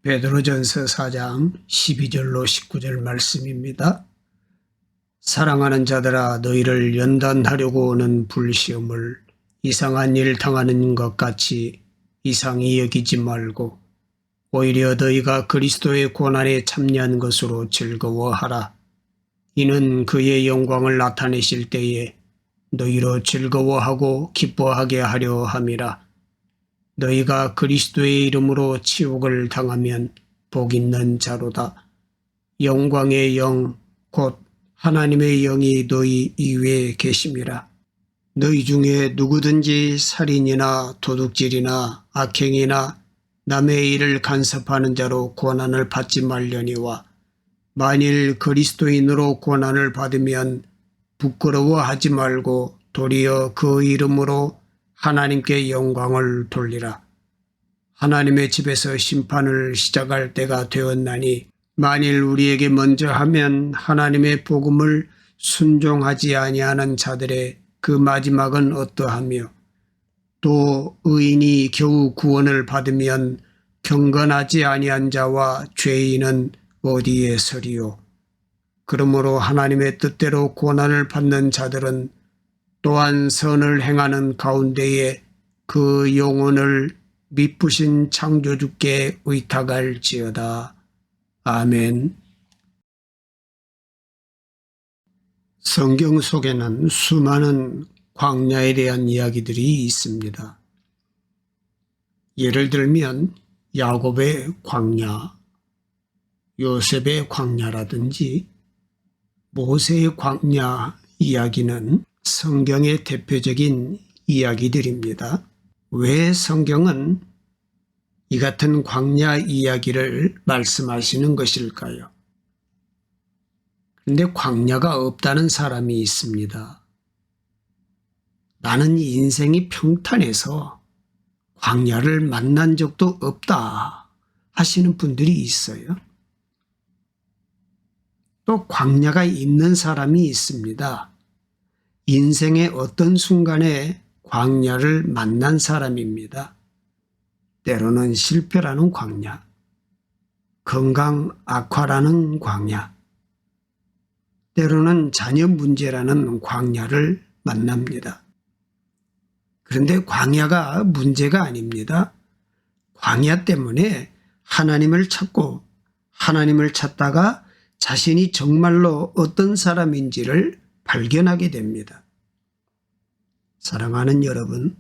베드로전서 4장 12절로 19절 말씀입니다. 사랑하는 자들아, 너희를 연단하려고 오는 불시험을 이상한 일 당하는 것 같이 이상히 여기지 말고 오히려 너희가 그리스도의 고난에 참여한 것으로 즐거워하라. 이는 그의 영광을 나타내실 때에 너희로 즐거워하고 기뻐하게 하려 함이라. 너희가 그리스도의 이름으로 치욕을 당하면 복 있는 자로다. 영광의 영 곧 하나님의 영이 너희 이외에 계심이라. 너희 중에 누구든지 살인이나 도둑질이나 악행이나 남의 일을 간섭하는 자로 고난을 받지 말려니와 만일 그리스도인으로 고난을 받으면 부끄러워하지 말고 도리어 그 이름으로 하나님께 영광을 돌리라. 하나님의 집에서 심판을 시작할 때가 되었나니 만일 우리에게 먼저 하면 하나님의 복음을 순종하지 아니하는 자들의 그 마지막은 어떠하며 또 의인이 겨우 구원을 받으면 경건하지 아니한 자와 죄인은 어디에 서리요. 그러므로 하나님의 뜻대로 고난을 받는 자들은 또한 선을 행하는 가운데에 그 영혼을 미쁘신 창조주께 의탁할지어다. 아멘. 성경 속에는 수많은 광야에 대한 이야기들이 있습니다. 예를 들면 야곱의 광야, 요셉의 광야라든지 모세의 광야 이야기는 성경의 대표적인 이야기들입니다. 왜 성경은 이 같은 광야 이야기를 말씀하시는 것일까요? 그런데 광야가 없다는 사람이 있습니다. 나는 인생이 평탄해서 광야를 만난 적도 없다 하시는 분들이 있어요. 또 광야가 있는 사람이 있습니다. 인생의 어떤 순간에 광야를 만난 사람입니다. 때로는 실패라는 광야, 건강 악화라는 광야, 때로는 자녀 문제라는 광야를 만납니다. 그런데 광야가 문제가 아닙니다. 광야 때문에 하나님을 찾고 하나님을 찾다가 자신이 정말로 어떤 사람인지를 발견하게 됩니다. 사랑하는 여러분,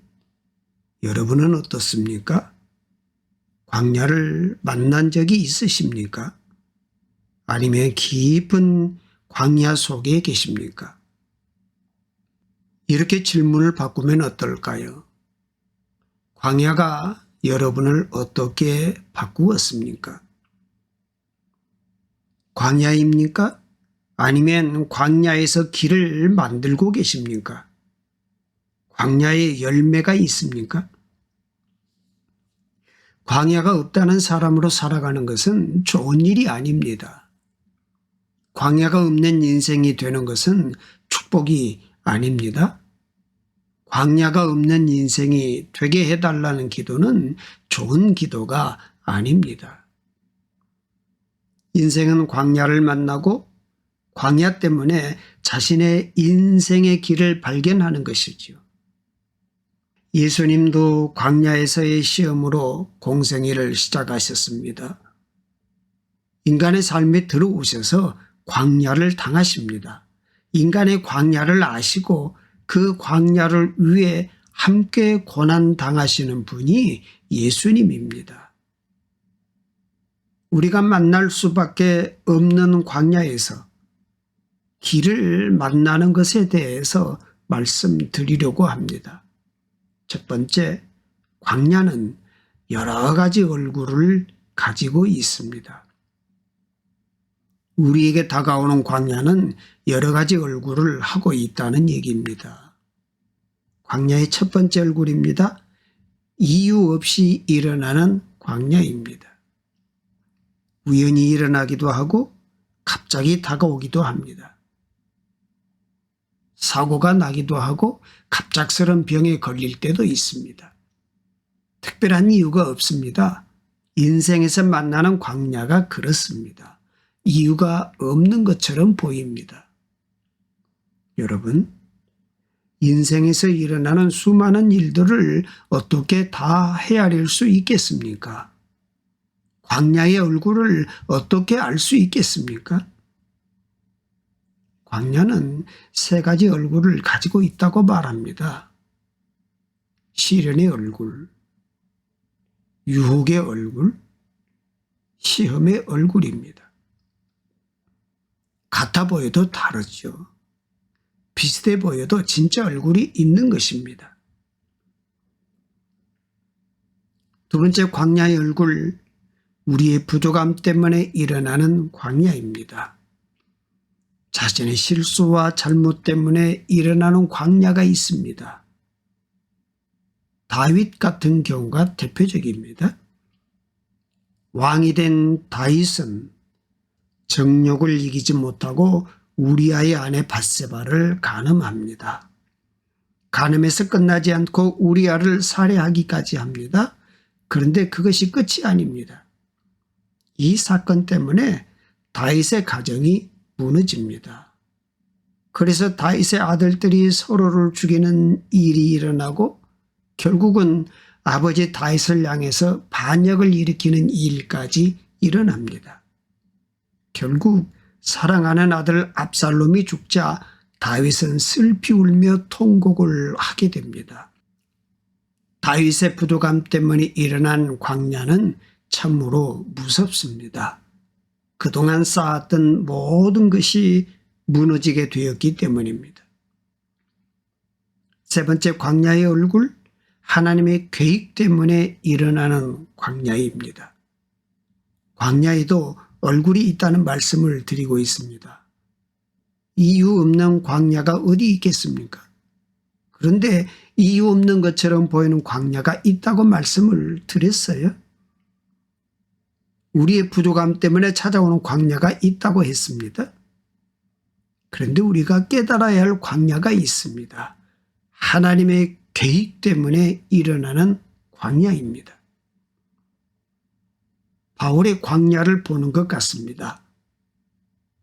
여러분은 어떻습니까? 광야를 만난 적이 있으십니까? 아니면 깊은 광야 속에 계십니까? 이렇게 질문을 바꾸면 어떨까요? 광야가 여러분을 어떻게 바꾸었습니까? 광야입니까? 아니면 광야에서 길을 만들고 계십니까? 광야에 열매가 있습니까? 광야가 없다는 사람으로 살아가는 것은 좋은 일이 아닙니다. 광야가 없는 인생이 되는 것은 축복이 아닙니다. 광야가 없는 인생이 되게 해달라는 기도는 좋은 기도가 아닙니다. 인생은 광야를 만나고 광야 때문에 자신의 인생의 길을 발견하는 것이지요. 예수님도 광야에서의 시험으로 공생애를 시작하셨습니다. 인간의 삶에 들어오셔서 광야를 당하십니다. 인간의 광야를 아시고 그 광야를 위해 함께 고난 당하시는 분이 예수님입니다. 우리가 만날 수밖에 없는 광야에서 길을 만나는 것에 대해서 말씀드리려고 합니다. 첫 번째, 광야는 여러 가지 얼굴을 가지고 있습니다. 우리에게 다가오는 광야는 여러 가지 얼굴을 하고 있다는 얘기입니다. 광야의 첫 번째 얼굴입니다. 이유 없이 일어나는 광야입니다. 우연히 일어나기도 하고 갑자기 다가오기도 합니다. 사고가 나기도 하고 갑작스런 병에 걸릴 때도 있습니다. 특별한 이유가 없습니다. 인생에서 만나는 광야가 그렇습니다. 이유가 없는 것처럼 보입니다. 여러분, 인생에서 일어나는 수많은 일들을 어떻게 다 헤아릴 수 있겠습니까? 광야의 얼굴을 어떻게 알 수 있겠습니까? 광야는 세 가지 얼굴을 가지고 있다고 말합니다. 시련의 얼굴, 유혹의 얼굴, 시험의 얼굴입니다. 같아 보여도 다르죠. 비슷해 보여도 진짜 얼굴이 있는 것입니다. 두 번째 광야의 얼굴, 우리의 부족함 때문에 일어나는 광야입니다. 자신의 실수와 잘못 때문에 일어나는 광야가 있습니다. 다윗 같은 경우가 대표적입니다. 왕이 된 다윗은 정욕을 이기지 못하고 우리아의 아내 밧세바를 간음합니다. 간음에서 끝나지 않고 우리아를 살해하기까지 합니다. 그런데 그것이 끝이 아닙니다. 이 사건 때문에 다윗의 가정이 무너집니다. 그래서 다윗의 아들들이 서로를 죽이는 일이 일어나고 결국은 아버지 다윗을 향해서 반역을 일으키는 일까지 일어납니다. 결국 사랑하는 아들 압살롬이 죽자 다윗은 슬피 울며 통곡을 하게 됩니다. 다윗의 부족함 때문에 일어난 광야는 참으로 무섭습니다. 그동안 쌓았던 모든 것이 무너지게 되었기 때문입니다. 세 번째 광야의 얼굴, 하나님의 계획 때문에 일어나는 광야입니다. 광야에도 얼굴이 있다는 말씀을 드리고 있습니다. 이유 없는 광야가 어디 있겠습니까? 그런데 이유 없는 것처럼 보이는 광야가 있다고 말씀을 드렸어요. 우리의 부족함 때문에 찾아오는 광야가 있다고 했습니다. 그런데 우리가 깨달아야 할 광야가 있습니다. 하나님의 계획 때문에 일어나는 광야입니다. 바울의 광야를 보는 것 같습니다.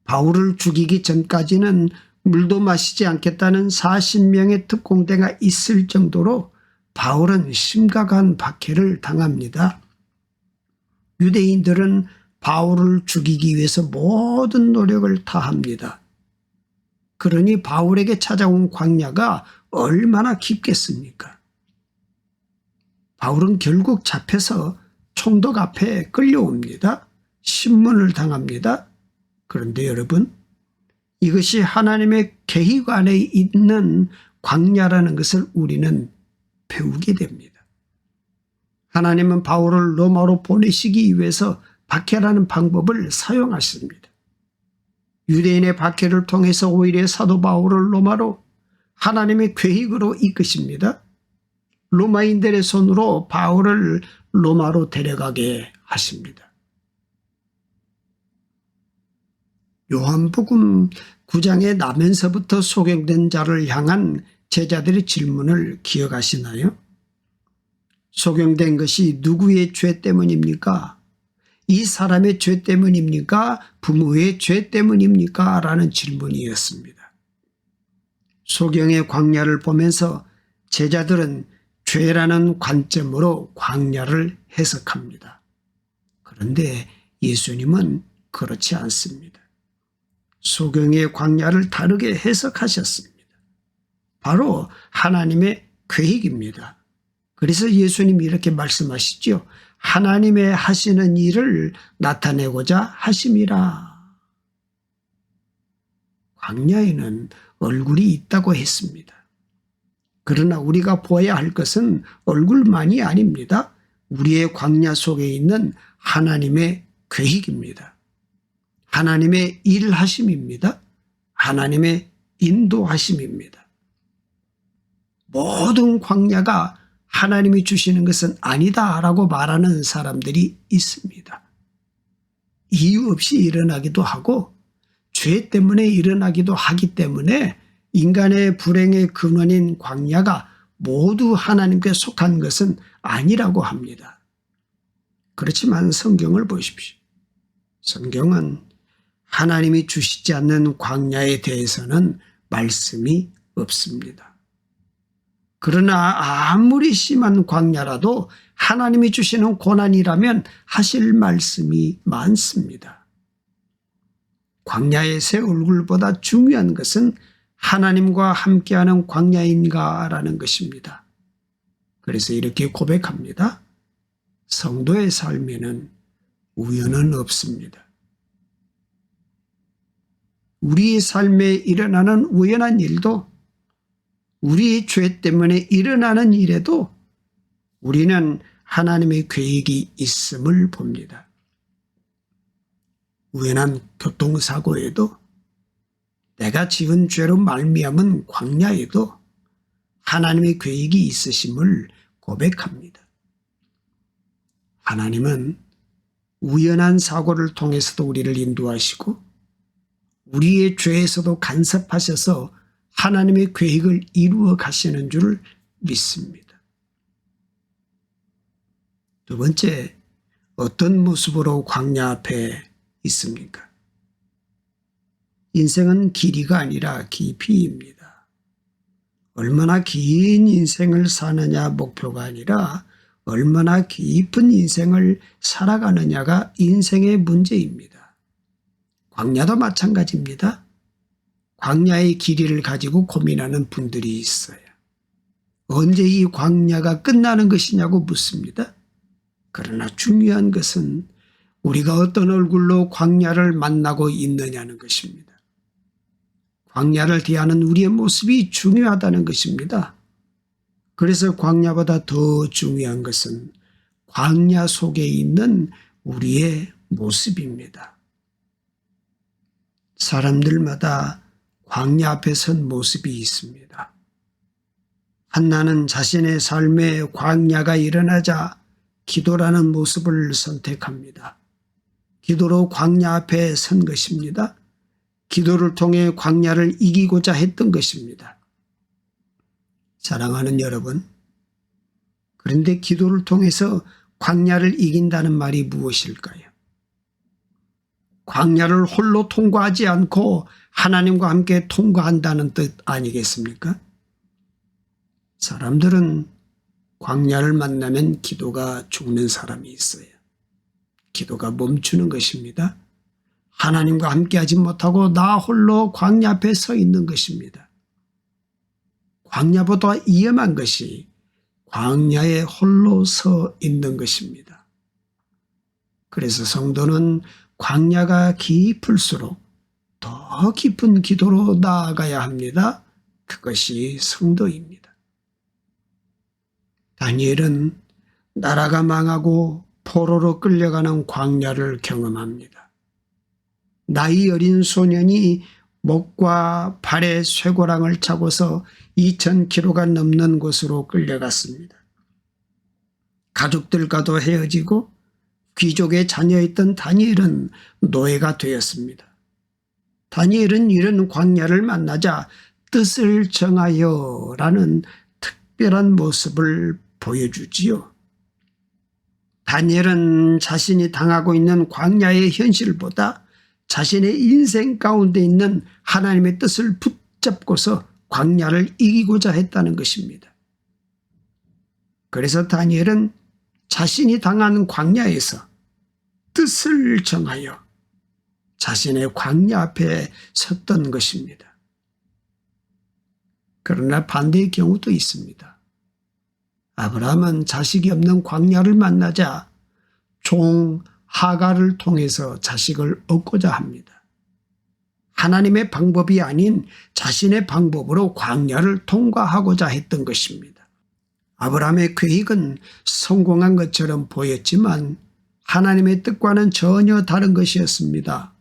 바울을 죽이기 전까지는 물도 마시지 않겠다는 40명의 특공대가 있을 정도로 바울은 심각한 박해를 당합니다. 유대인들은 바울을 죽이기 위해서 모든 노력을 다합니다. 그러니 바울에게 찾아온 광야가 얼마나 깊겠습니까? 바울은 결국 잡혀서 총독 앞에 끌려옵니다. 신문을 당합니다. 그런데 여러분, 이것이 하나님의 계획 안에 있는 광야라는 것을 우리는 배우게 됩니다. 하나님은 바울을 로마로 보내시기 위해서 박해라는 방법을 사용하십니다. 유대인의 박해를 통해서 오히려 사도 바울을 로마로 하나님의 계획으로 이끄십니다. 로마인들의 손으로 바울을 로마로 데려가게 하십니다. 요한복음 9장에 나면서부터 소경된 자를 향한 제자들의 질문을 기억하시나요? 소경된 것이 누구의 죄 때문입니까? 이 사람의 죄 때문입니까? 부모의 죄 때문입니까? 라는 질문이었습니다. 소경의 광야를 보면서 제자들은 죄라는 관점으로 광야를 해석합니다. 그런데 예수님은 그렇지 않습니다. 소경의 광야를 다르게 해석하셨습니다. 바로 하나님의 계획입니다. 그래서 예수님이 이렇게 말씀하시죠. 하나님의 하시는 일을 나타내고자 하심이라. 광야에는 얼굴이 있다고 했습니다. 그러나 우리가 보아야 할 것은 얼굴만이 아닙니다. 우리의 광야 속에 있는 하나님의 계획입니다. 하나님의 일하심입니다. 하나님의 인도하심입니다. 모든 광야가 하나님이 주시는 것은 아니다라고 말하는 사람들이 있습니다. 이유 없이 일어나기도 하고 죄 때문에 일어나기도 하기 때문에 인간의 불행의 근원인 광야가 모두 하나님께 속한 것은 아니라고 합니다. 그렇지만 성경을 보십시오. 성경은 하나님이 주시지 않는 광야에 대해서는 말씀이 없습니다. 그러나 아무리 심한 광야라도 하나님이 주시는 고난이라면 하실 말씀이 많습니다. 광야의 새 얼굴보다 중요한 것은 하나님과 함께하는 광야인가라는 것입니다. 그래서 이렇게 고백합니다. 성도의 삶에는 우연은 없습니다. 우리의 삶에 일어나는 우연한 일도, 우리의 죄 때문에 일어나는 일에도 우리는 하나님의 계획이 있음을 봅니다. 우연한 교통사고에도, 내가 지은 죄로 말미암은 광야에도 하나님의 계획이 있으심을 고백합니다. 하나님은 우연한 사고를 통해서도 우리를 인도하시고 우리의 죄에서도 간섭하셔서 하나님의 계획을 이루어 가시는 줄 믿습니다. 두 번째, 어떤 모습으로 광야 앞에 있습니까? 인생은 길이가 아니라 깊이입니다. 얼마나 긴 인생을 사느냐 목표가 아니라 얼마나 깊은 인생을 살아가느냐가 인생의 문제입니다. 광야도 마찬가지입니다. 광야의 길이를 가지고 고민하는 분들이 있어요. 언제 이 광야가 끝나는 것이냐고 묻습니다. 그러나 중요한 것은 우리가 어떤 얼굴로 광야를 만나고 있느냐는 것입니다. 광야를 대하는 우리의 모습이 중요하다는 것입니다. 그래서 광야보다 더 중요한 것은 광야 속에 있는 우리의 모습입니다. 사람들마다 광야 앞에 선 모습이 있습니다. 한나는 자신의 삶에 광야가 일어나자 기도라는 모습을 선택합니다. 기도로 광야 앞에 선 것입니다. 기도를 통해 광야를 이기고자 했던 것입니다. 사랑하는 여러분, 그런데 기도를 통해서 광야를 이긴다는 말이 무엇일까요? 광야를 홀로 통과하지 않고 하나님과 함께 통과한다는 뜻 아니겠습니까? 사람들은 광야를 만나면 기도가 죽는 사람이 있어요. 기도가 멈추는 것입니다. 하나님과 함께하지 못하고 나 홀로 광야 앞에 서 있는 것입니다. 광야보다 위험한 것이 광야에 홀로 서 있는 것입니다. 그래서 성도는 광야가 깊을수록 더 깊은 기도로 나아가야 합니다. 그것이 성도입니다. 다니엘은 나라가 망하고 포로로 끌려가는 광야를 경험합니다. 나이 어린 소년이 목과 발에 쇠고랑을 차고서 2000km가 넘는 곳으로 끌려갔습니다. 가족들과도 헤어지고 귀족의 자녀였던 다니엘은 노예가 되었습니다. 다니엘은 이런 광야를 만나자 뜻을 정하여 라는 특별한 모습을 보여주지요. 다니엘은 자신이 당하고 있는 광야의 현실보다 자신의 인생 가운데 있는 하나님의 뜻을 붙잡고서 광야를 이기고자 했다는 것입니다. 그래서 다니엘은 자신이 당한 광야에서 뜻을 정하여 자신의 광야 앞에 섰던 것입니다. 그러나 반대의 경우도 있습니다. 아브라함은 자식이 없는 광야를 만나자 종 하갈을 통해서 자식을 얻고자 합니다. 하나님의 방법이 아닌 자신의 방법으로 광야를 통과하고자 했던 것입니다. 아브라함의 계획은 성공한 것처럼 보였지만 하나님의 뜻과는 전혀 다른 것이었습니다.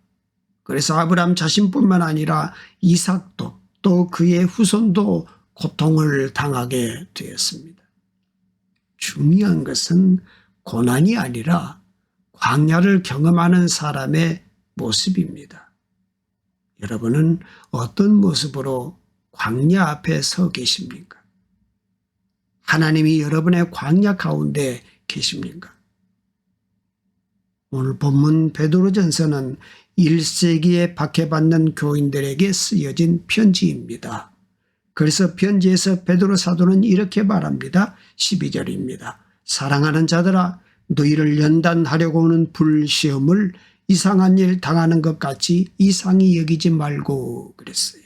그래서 아브라함 자신뿐만 아니라 이삭도 또 그의 후손도 고통을 당하게 되었습니다. 중요한 것은 고난이 아니라 광야를 경험하는 사람의 모습입니다. 여러분은 어떤 모습으로 광야 앞에 서 계십니까? 하나님이 여러분의 광야 가운데 계십니까? 오늘 본문 베드로전서는 1세기에 박해받는 교인들에게 쓰여진 편지입니다. 그래서 편지에서 베드로 사도는 이렇게 말합니다. 12절입니다. 사랑하는 자들아, 너희를 연단하려고 오는 불시험을 이상한 일 당하는 것 같이 이상히 여기지 말고 그랬어요.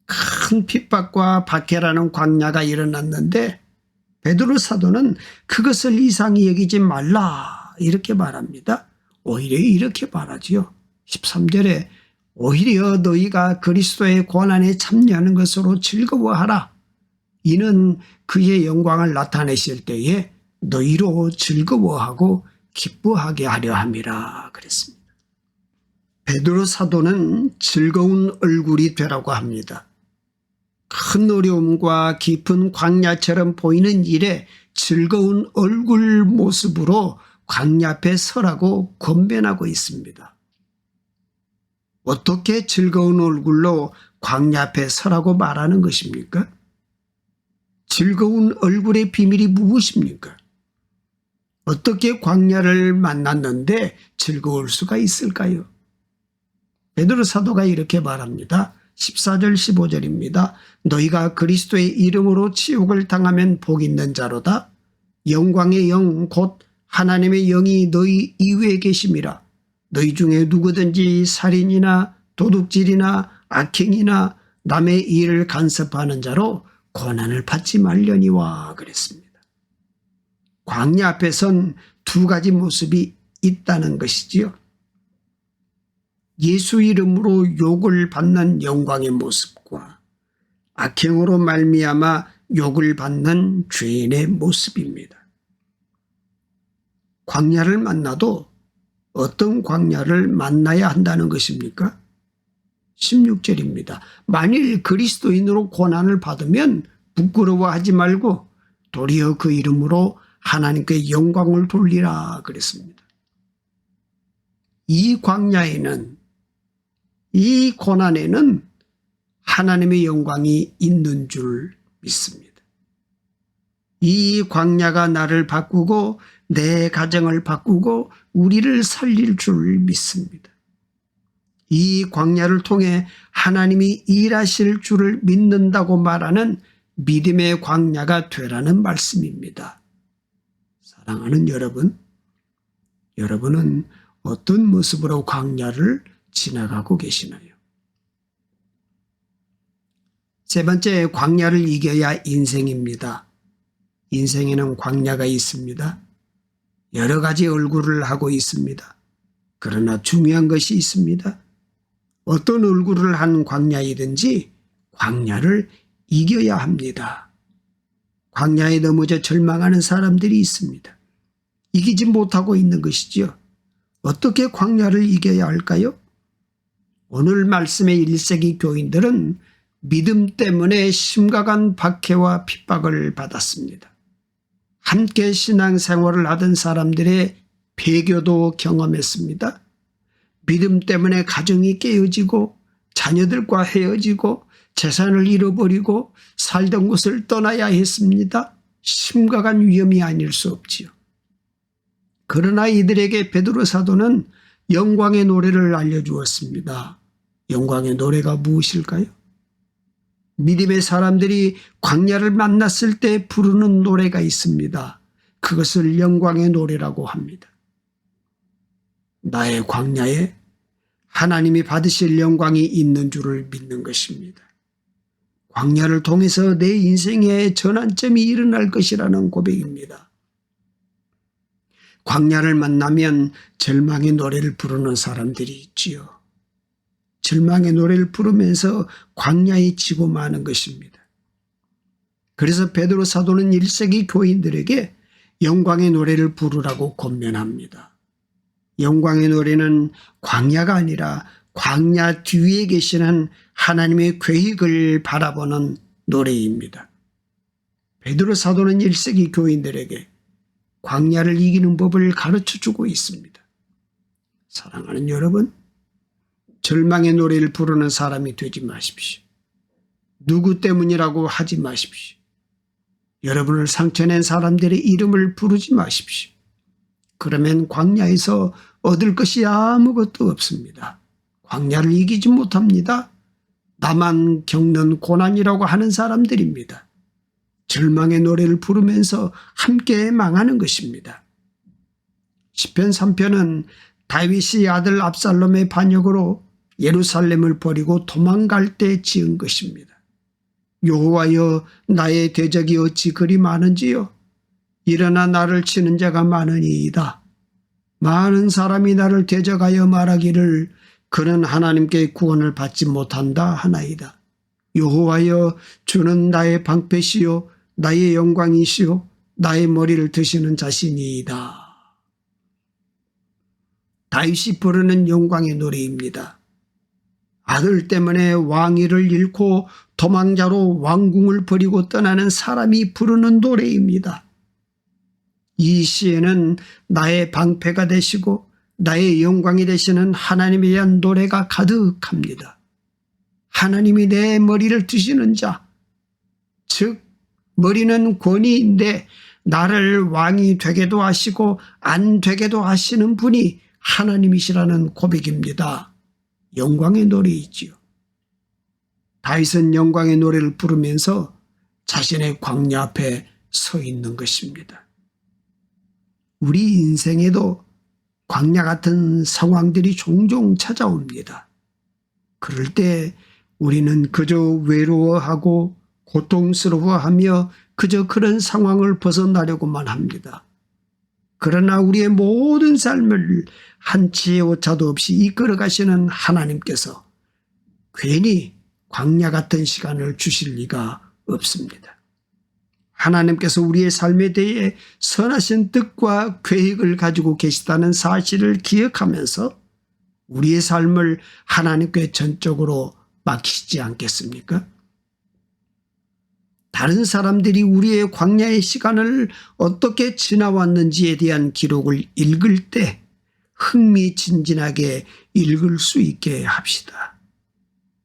큰 핍박과 박해라는 광야가 일어났는데 베드로 사도는 그것을 이상히 여기지 말라 이렇게 말합니다. 오히려 이렇게 말하지요. 13절에 오히려 너희가 그리스도의 고난에 참여하는 것으로 즐거워하라. 이는 그의 영광을 나타내실 때에 너희로 즐거워하고 기뻐하게 하려 함이라 그랬습니다. 베드로 사도는 즐거운 얼굴이 되라고 합니다. 큰 어려움과 깊은 광야처럼 보이는 일에 즐거운 얼굴 모습으로 광야 앞에 서라고 권면하고 있습니다. 어떻게 즐거운 얼굴로 광야 앞에 서라고 말하는 것입니까? 즐거운 얼굴의 비밀이 무엇입니까? 어떻게 광야를 만났는데 즐거울 수가 있을까요? 베드로 사도가 이렇게 말합니다. 14절 15절입니다. 너희가 그리스도의 이름으로 치욕을 당하면 복 있는 자로다. 영광의 영 곧 하나님의 영이 너희 이외에 계심이라. 너희 중에 누구든지 살인이나 도둑질이나 악행이나 남의 일을 간섭하는 자로 고난을 받지 말려니와 그랬습니다. 광야 앞에 선 두 가지 모습이 있다는 것이지요. 예수 이름으로 욕을 받는 영광의 모습과 악행으로 말미암아 욕을 받는 죄인의 모습입니다. 광야를 만나도 어떤 광야를 만나야 한다는 것입니까? 16절입니다. 만일 그리스도인으로 고난을 받으면 부끄러워하지 말고 도리어 그 이름으로 하나님께 영광을 돌리라 그랬습니다. 이 광야에는, 이 고난에는 하나님의 영광이 있는 줄 믿습니다. 이 광야가 나를 바꾸고 내 가정을 바꾸고 우리를 살릴 줄 믿습니다. 이 광야를 통해 하나님이 일하실 줄을 믿는다고 말하는 믿음의 광야가 되라는 말씀입니다. 사랑하는 여러분, 여러분은 어떤 모습으로 광야를 지나가고 계시나요? 세 번째, 광야를 이겨야 인생입니다. 인생에는 광야가 있습니다. 여러 가지 얼굴을 하고 있습니다. 그러나 중요한 것이 있습니다. 어떤 얼굴을 한 광야이든지 광야를 이겨야 합니다. 광야에 넘어져 절망하는 사람들이 있습니다. 이기지 못하고 있는 것이지요. 어떻게 광야를 이겨야 할까요? 오늘 말씀의 1세기 교인들은 믿음 때문에 심각한 박해와 핍박을 받았습니다. 함께 신앙생활을 하던 사람들의 배교도 경험했습니다. 믿음 때문에 가정이 깨어지고 자녀들과 헤어지고 재산을 잃어버리고 살던 곳을 떠나야 했습니다. 심각한 위험이 아닐 수 없지요. 그러나 이들에게 베드로 사도는 영광의 노래를 알려주었습니다. 영광의 노래가 무엇일까요? 믿음의 사람들이 광야를 만났을 때 부르는 노래가 있습니다. 그것을 영광의 노래라고 합니다. 나의 광야에 하나님이 받으실 영광이 있는 줄을 믿는 것입니다. 광야를 통해서 내 인생에 전환점이 일어날 것이라는 고백입니다. 광야를 만나면 절망의 노래를 부르는 사람들이 있지요. 절망의 노래를 부르면서 광야에 지고 마는 것입니다. 그래서 베드로 사도는 1세기 교인들에게 영광의 노래를 부르라고 권면합니다. 영광의 노래는 광야가 아니라 광야 뒤에 계시는 하나님의 계획을 바라보는 노래입니다. 베드로 사도는 1세기 교인들에게 광야를 이기는 법을 가르쳐주고 있습니다. 사랑하는 여러분, 절망의 노래를 부르는 사람이 되지 마십시오. 누구 때문이라고 하지 마십시오. 여러분을 상처낸 사람들의 이름을 부르지 마십시오. 그러면 광야에서 얻을 것이 아무것도 없습니다. 광야를 이기지 못합니다. 나만 겪는 고난이라고 하는 사람들입니다. 절망의 노래를 부르면서 함께 망하는 것입니다. 시편 3편은 다윗이 아들 압살롬의 반역으로 예루살렘을 버리고 도망갈 때 지은 것입니다. 여호와여, 나의 대적이 어찌 그리 많은지요. 일어나 나를 치는 자가 많으니이다. 많은 사람이 나를 대적하여 말하기를 그는 하나님께 구원을 받지 못한다 하나이다. 여호와여, 주는 나의 방패시요 나의 영광이시요 나의 머리를 드시는 자신이이다. 다윗이 부르는 영광의 노래입니다. 아들 때문에 왕위를 잃고 도망자로 왕궁을 버리고 떠나는 사람이 부르는 노래입니다. 이 시에는 나의 방패가 되시고 나의 영광이 되시는 하나님에 대한 노래가 가득합니다. 하나님이 내 머리를 드시는 자, 즉 머리는 권위인데 나를 왕이 되게도 하시고 안 되게도 하시는 분이 하나님이시라는 고백입니다. 영광의 노래이지요. 다윗은 영광의 노래를 부르면서 자신의 광야 앞에 서 있는 것입니다. 우리 인생에도 광야 같은 상황들이 종종 찾아옵니다. 그럴 때 우리는 그저 외로워하고 고통스러워하며 그저 그런 상황을 벗어나려고만 합니다. 그러나 우리의 모든 삶을 한치의 오차도 없이 이끌어 가시는 하나님께서 괜히 광야 같은 시간을 주실 리가 없습니다. 하나님께서 우리의 삶에 대해 선하신 뜻과 계획을 가지고 계시다는 사실을 기억하면서 우리의 삶을 하나님께 전적으로 맡기시지 않겠습니까? 다른 사람들이 우리의 광야의 시간을 어떻게 지나왔는지에 대한 기록을 읽을 때 흥미진진하게 읽을 수 있게 합시다.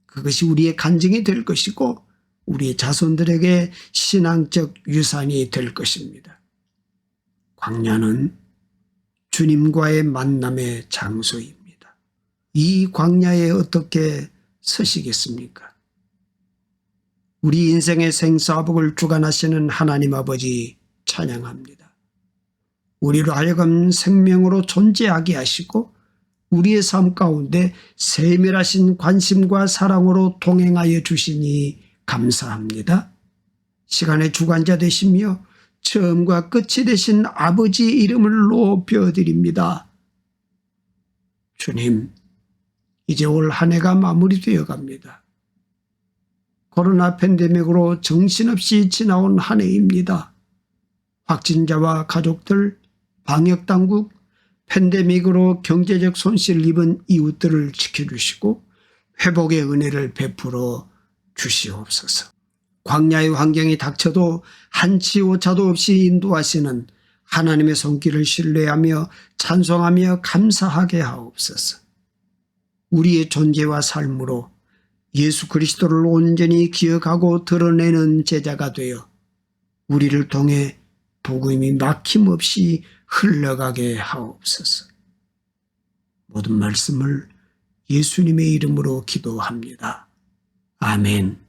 그것이 우리의 간증이 될 것이고 우리의 자손들에게 신앙적 유산이 될 것입니다. 광야는 주님과의 만남의 장소입니다. 이 광야에 어떻게 서시겠습니까? 우리 인생의 생사복을 주관하시는 하나님 아버지 찬양합니다. 우리로 하여금 생명으로 존재하게 하시고 우리의 삶 가운데 세밀하신 관심과 사랑으로 동행하여 주시니 감사합니다. 시간의 주관자 되시며 처음과 끝이 되신 아버지 이름을 높여드립니다. 주님, 이제 올 한 해가 마무리되어 갑니다. 코로나 팬데믹으로 정신없이 지나온 한 해입니다. 확진자와 가족들, 방역당국, 팬데믹으로 경제적 손실을 입은 이웃들을 지켜주시고 회복의 은혜를 베풀어 주시옵소서. 광야의 환경이 닥쳐도 한치 오차도 없이 인도하시는 하나님의 손길을 신뢰하며 찬송하며 감사하게 하옵소서. 우리의 존재와 삶으로 예수 그리스도를 온전히 기억하고 드러내는 제자가 되어 우리를 통해 복음이 막힘없이 흘러가게 하옵소서. 모든 말씀을 예수님의 이름으로 기도합니다. 아멘.